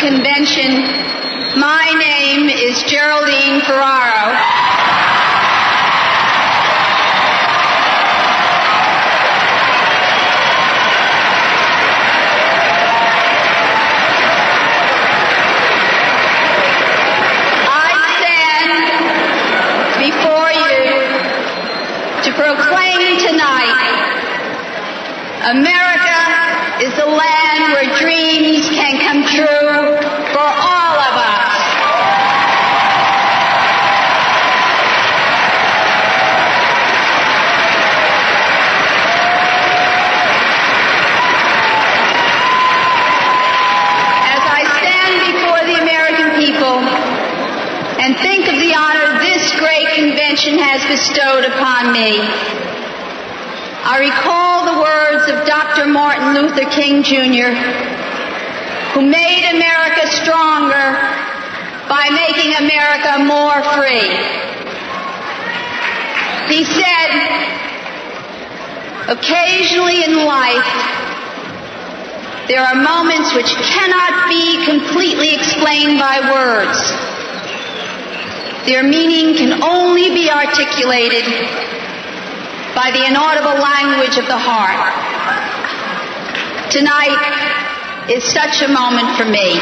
convention. My name is Geraldine Ferraro. To proclaim tonight, America is the land where dreams can come true for all of us. As I stand before the American people and think of the honor this great convention has bestowed upon me, I recall the words of Dr. Martin Luther King, Jr., who made America stronger by making America more free. He said, occasionally in life, there are moments which cannot be completely explained by words. Their meaning can only be articulated by the inaudible language of the heart. Tonight is such a moment for me.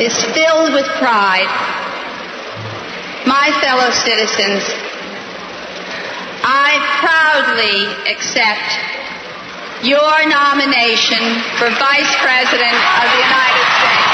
Is filled with pride. My fellow citizens, I proudly accept your nomination for Vice President of the United States.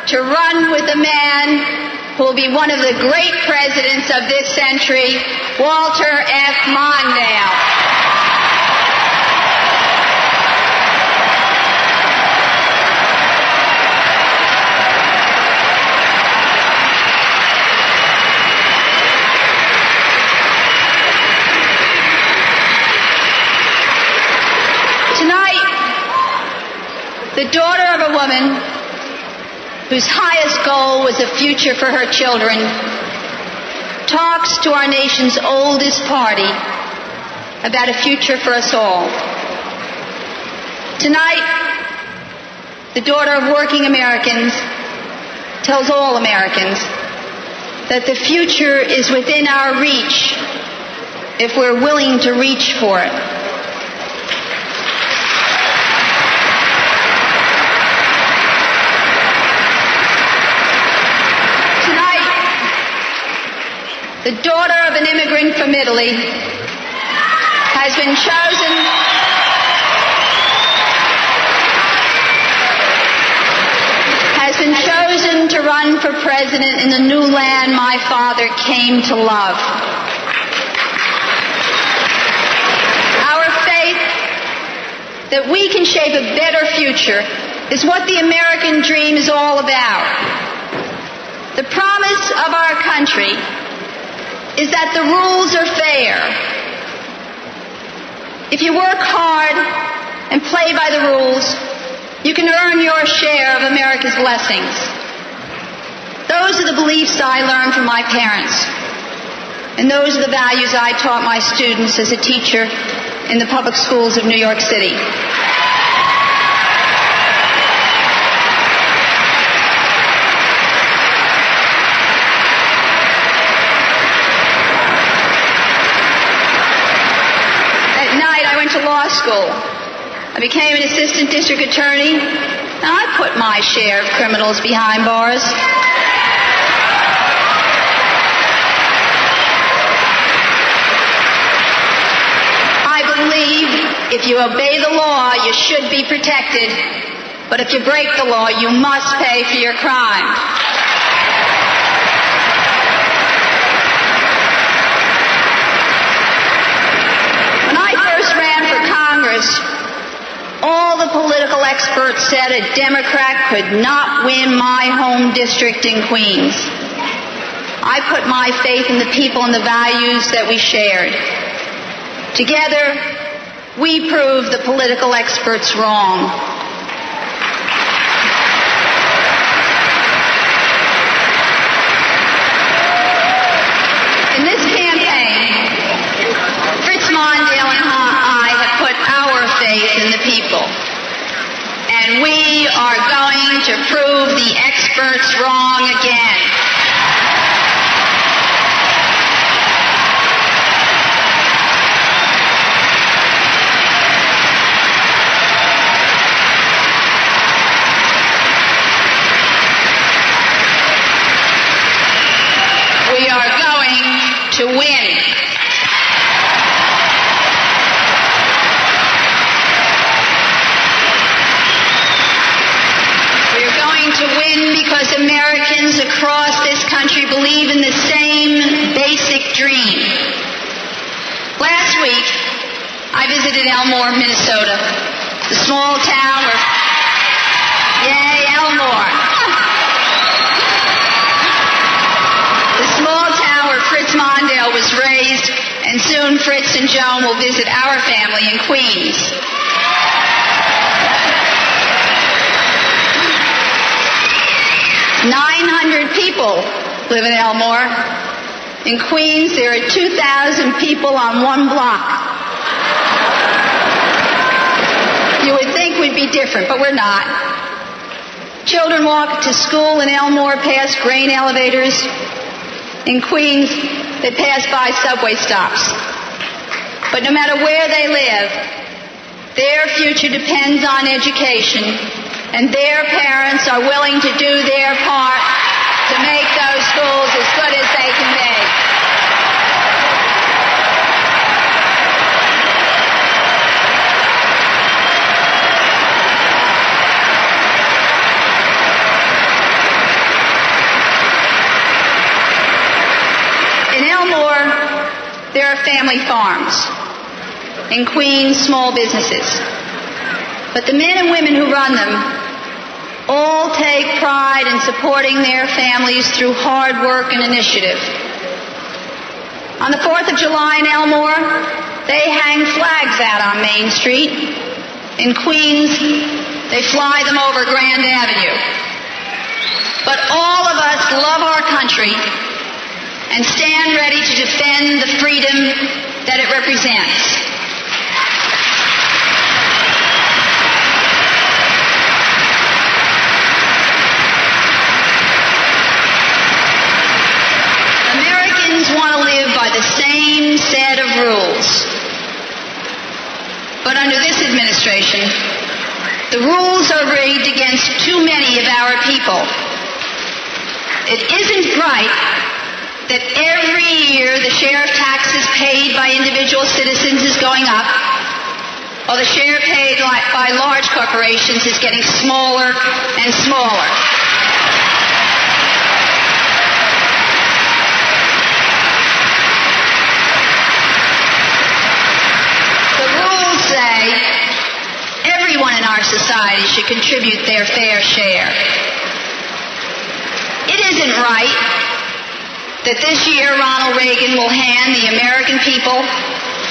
To run with a man who will be one of the great presidents of this century, Walter F. Mondale. Tonight, the daughter of a woman whose highest goal was a future for her children, talks to our nation's oldest party about a future for us all. Tonight, the daughter of working Americans tells all Americans that the future is within our reach if we're willing to reach for it. The daughter of an immigrant from Italy has been chosen to run for president in the new land my father came to love. Our faith that we can shape a better future is what the American dream is all about. The promise of our country is that the rules are fair. If you work hard and play by the rules, you can earn your share of America's blessings. Those are the beliefs I learned from my parents, and those are the values I taught my students as a teacher in the public schools of New York City. To law school. I became an assistant district attorney, and I put my share of criminals behind bars. I believe if you obey the law, you should be protected, but if you break the law, you must pay for your crime. All the political experts said a Democrat could not win my home district in Queens. I put my faith in the people and the values that we shared. Together, we proved the political experts wrong. In this campaign, Fritz Mondale and I have put our faith in the people. And we are going to prove the experts wrong again. We are going to win. To win because Americans across this country believe in the same basic dream. Last week, I visited Elmore, Minnesota, the small town where... Yay, Elmore! The small town where Fritz Mondale was raised, and soon Fritz and Joan will visit our family in Queens. 900 people live in Elmore. In Queens, there are 2,000 people on one block. You would think we'd be different, but we're not. Children walk to school in Elmore past grain elevators. In Queens, they pass by subway stops. But no matter where they live, their future depends on education, and their parents are willing to do their part to make those schools as good as they can be. In Elmore, there are family farms. In Queens, small businesses. But the men and women who run them all take pride in supporting their families through hard work and initiative. On the 4th of July in Elmore, they hang flags out on Main Street. In Queens, they fly them over Grand Avenue. But all of us love our country and stand ready to defend the freedom that it represents. Want to live by the same set of rules. But under this administration, the rules are rigged against too many of our people. It isn't right that every year the share of taxes paid by individual citizens is going up, while the share paid by large corporations is getting smaller and smaller. Everyone in our society should contribute their fair share. It isn't right that this year Ronald Reagan will hand the American people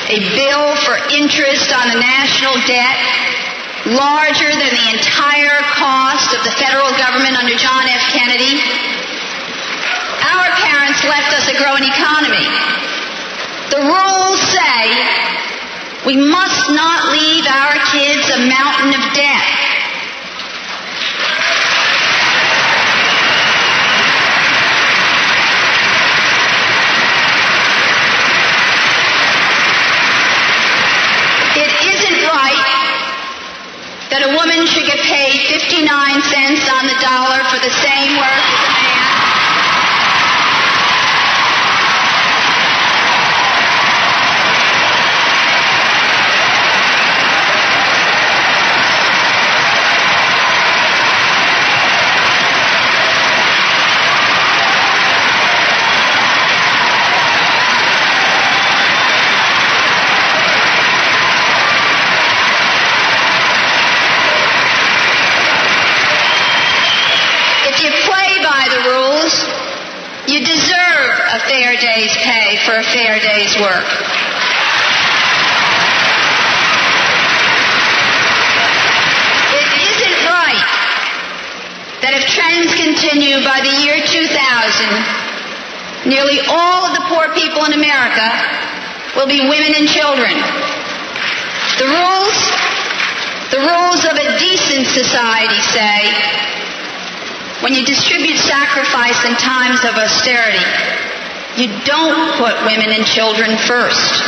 a bill for interest on the national debt larger than the entire cost of the federal government under John F. Kennedy. Our parents left us a growing economy. The rules say we must not leave our kids a mountain of debt. It isn't right that a woman should get paid 59 cents on the dollar for the same work as a man. You deserve a fair day's pay for a fair day's work. It isn't right that if trends continue by the year 2000, nearly all of the poor people in America will be women and children. The rules of a decent society say, when you distribute sacrifice in times of austerity, you don't put women and children first.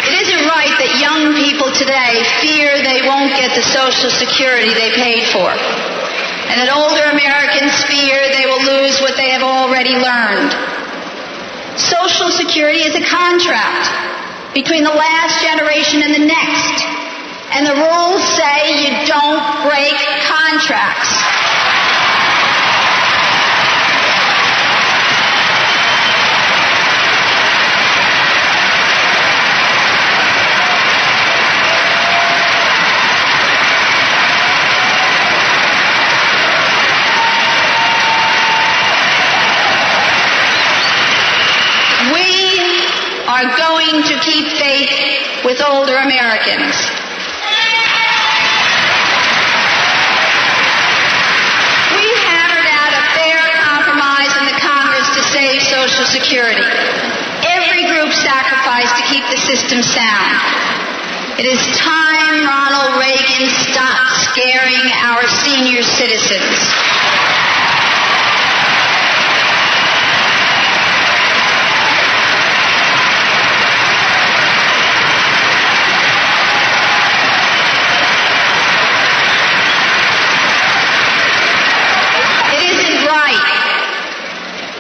It isn't right that young people today fear they won't get the Social Security they paid for, and that older Americans fear they will lose what they have already learned. Social Security is a contract between the last generation and the next, and the rules say you don't break contracts. Are going to keep faith with older Americans. We hammered out a fair compromise in the Congress to save Social Security. Every group sacrificed to keep the system sound. It is time Ronald Reagan stopped scaring our senior citizens.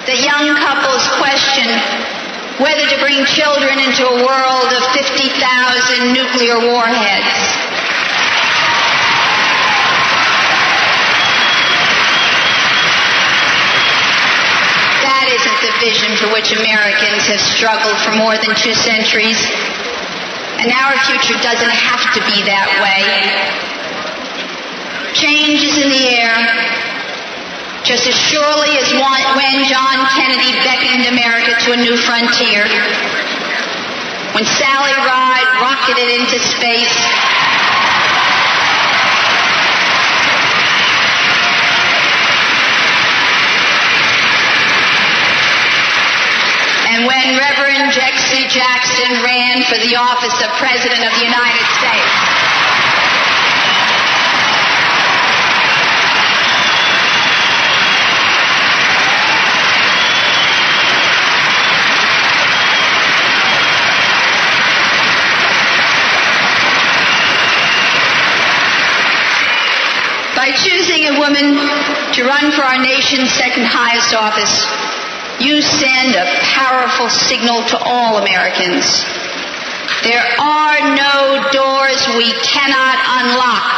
That young couples question whether to bring children into a world of 50,000 nuclear warheads. That isn't the vision for which Americans have struggled for more than 2 centuries. And our future doesn't have to be that way. Change is in the air. Just as surely as when John Kennedy beckoned America to a new frontier, when Sally Ride rocketed into space, and when Reverend Jesse Jackson ran for the office of President of the United States. By choosing a woman to run for our nation's second highest office, you send a powerful signal to all Americans. There are no doors we cannot unlock.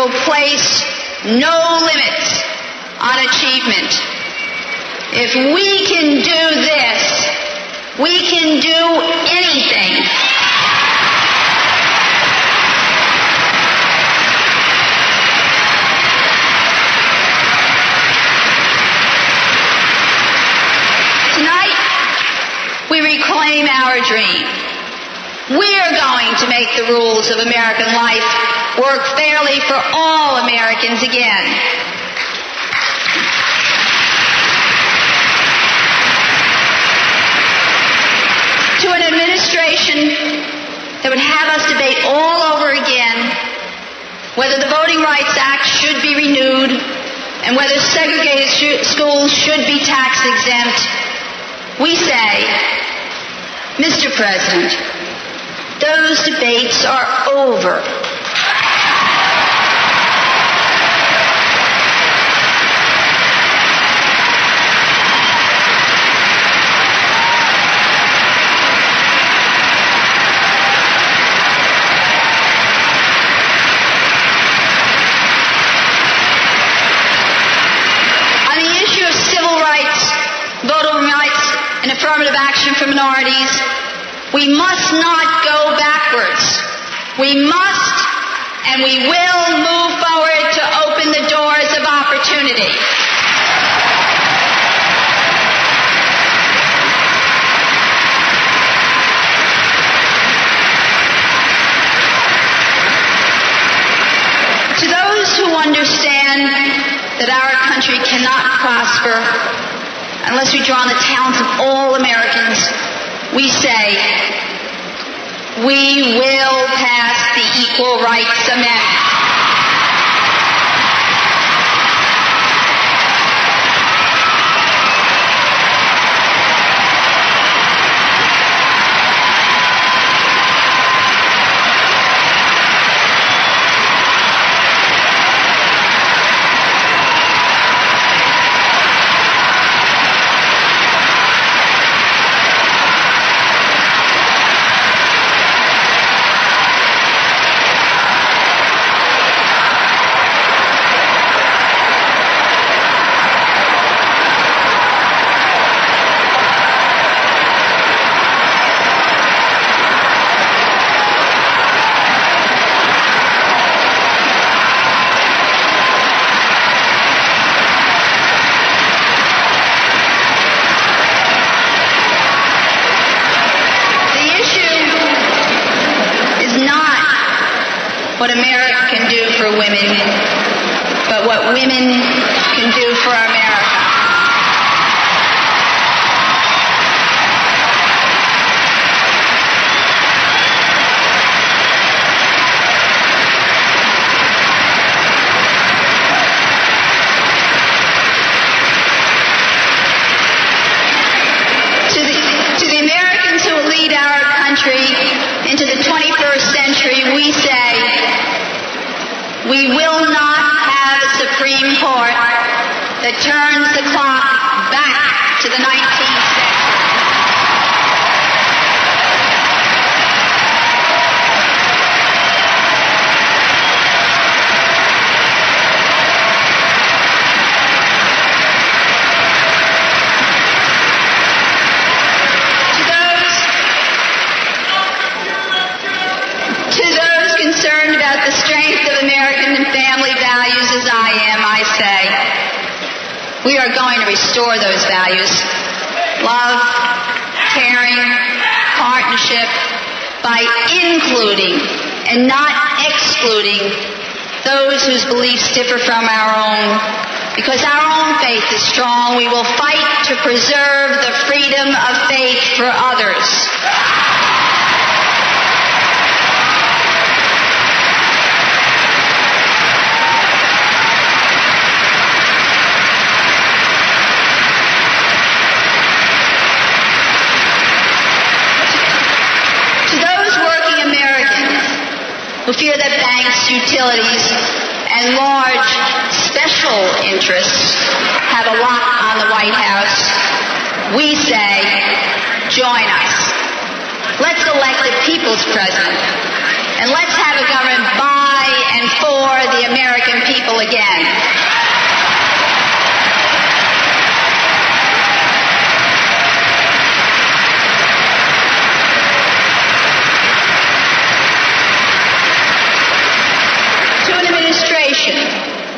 will place no limits on achievement. If we can do this, we can do anything. Tonight, we reclaim our dream. We're going to make the rules of American life work fairly for all Americans again. To an administration that would have us debate all over again whether the Voting Rights Act should be renewed and whether segregated schools should be tax exempt, we say, Mr. President, those debates are over. On the issue of civil rights, voting rights, and affirmative action for minorities, we must not go backwards. We must and we will move forward to open the doors of opportunity. To those who understand that our country cannot prosper unless we draw on the talents of all Americans, we say, we will pass the Equal Rights Amendment. What America can do for women, but what women can do for America. To the Americans who will lead our country into the 21st century, we say, we will not have a Supreme Court that turns the clock back to the 19th century. To those concerned about the strength of American and family values as I am, I say, we are going to restore those values. Love, caring, partnership, by including and not excluding those whose beliefs differ from our own. Because our own faith is strong, we will fight to preserve the freedom of faith for others. Who fear that banks, utilities, and large special interests have a lock on the White House, we say, join us. Let's elect the people's president, and let's have a government by and for the American people again.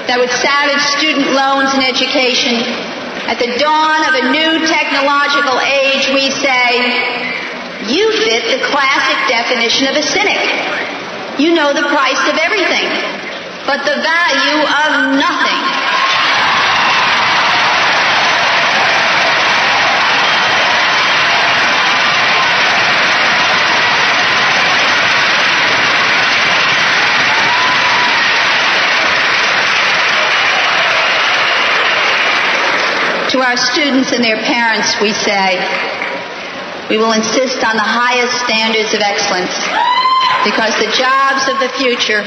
That would savage student loans and education, at the dawn of a new technological age, we say, you fit the classic definition of a cynic. You know the price of everything, but the value of nothing. To our students and their parents, we say, we will insist on the highest standards of excellence because the jobs of the future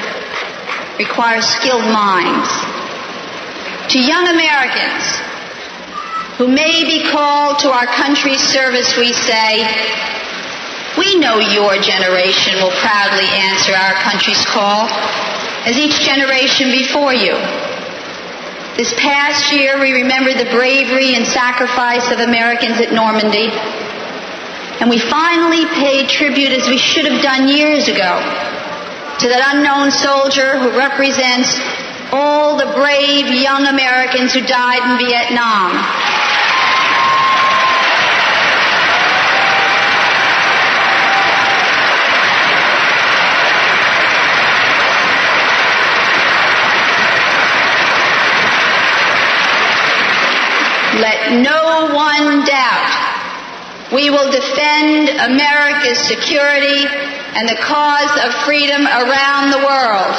require skilled minds. To young Americans who may be called to our country's service, we say, we know your generation will proudly answer our country's call as each generation before you. This past year, we remembered the bravery and sacrifice of Americans at Normandy, and we finally paid tribute, as we should have done years ago, to that unknown soldier who represents all the brave young Americans who died in Vietnam. Let no one doubt we will defend America's security and the cause of freedom around the world.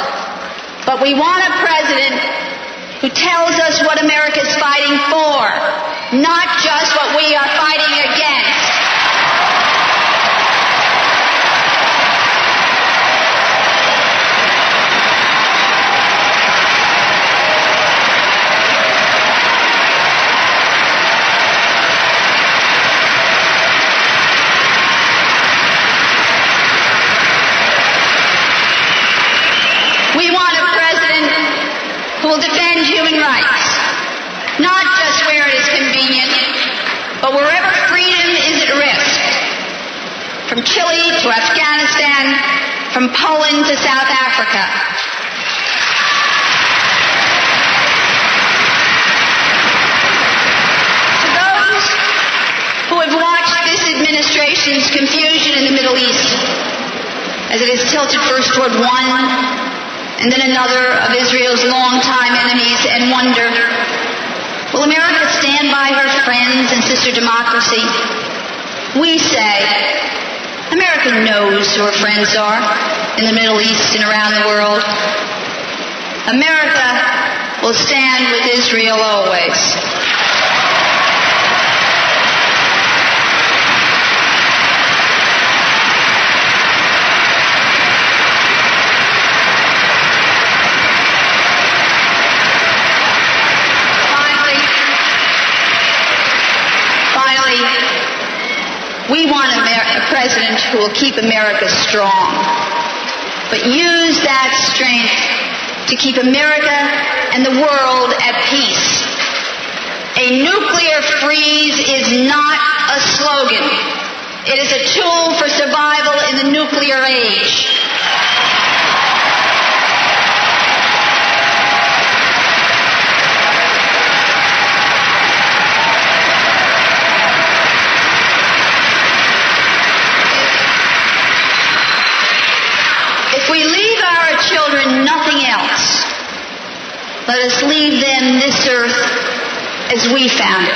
But we want a president who tells us what America's fighting for, not just what we are fighting against. Who will defend human rights, not just where it is convenient, but wherever freedom is at risk. From Chile to Afghanistan, from Poland to South Africa. To those who have watched this administration's confusion in the Middle East, as it is tilted first toward one and then another of Israel's longtime enemies, and wonder, will America stand by her friends and sister democracy? We say, America knows who her friends are in the Middle East and around the world. America will stand with Israel always. We want a president who will keep America strong, but use that strength to keep America and the world at peace. A nuclear freeze is not a slogan. It is a tool for survival in the nuclear age. Children nothing else. Let us leave them this earth as we found it,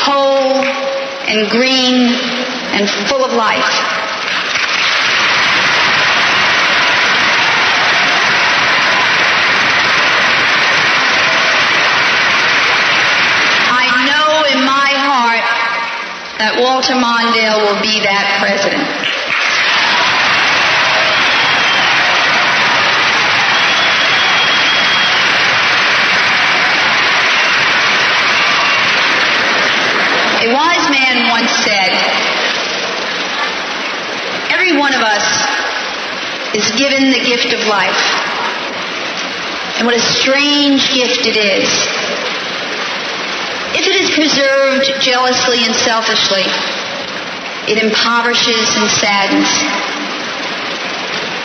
whole and green and full of life. I know in my heart that Walter Mondale will be that president. A wise man once said, every one of us is given the gift of life, and what a strange gift it is. If it is preserved jealously and selfishly, it impoverishes and saddens.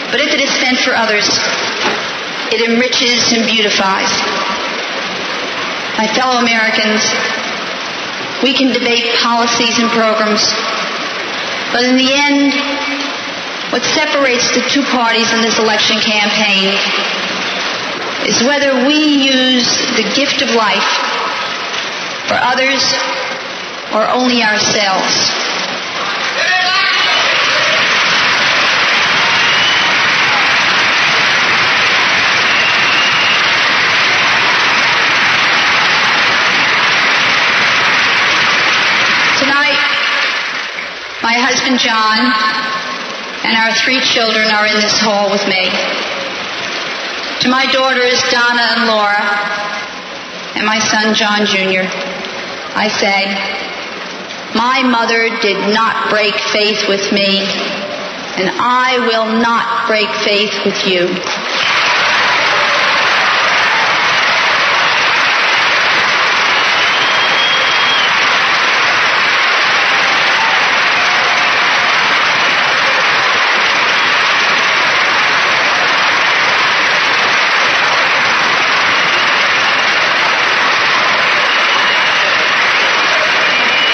But if it is spent for others, it enriches and beautifies. My fellow Americans, we can debate policies and programs, but in the end, what separates the two parties in this election campaign is whether we use the gift of life for others or only ourselves. Tonight, my husband John and our 3 children are in this hall with me. To my daughters Donna and Laura and my son John Jr., I say, my mother did not break faith with me, and I will not break faith with you.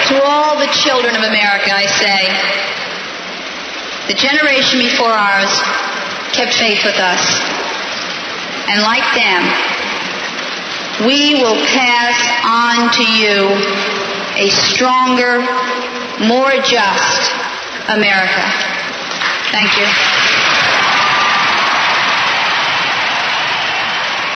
To all the children of America, I say, the generation before ours kept faith with us. And like them, we will pass on to you a stronger, more just America. Thank you.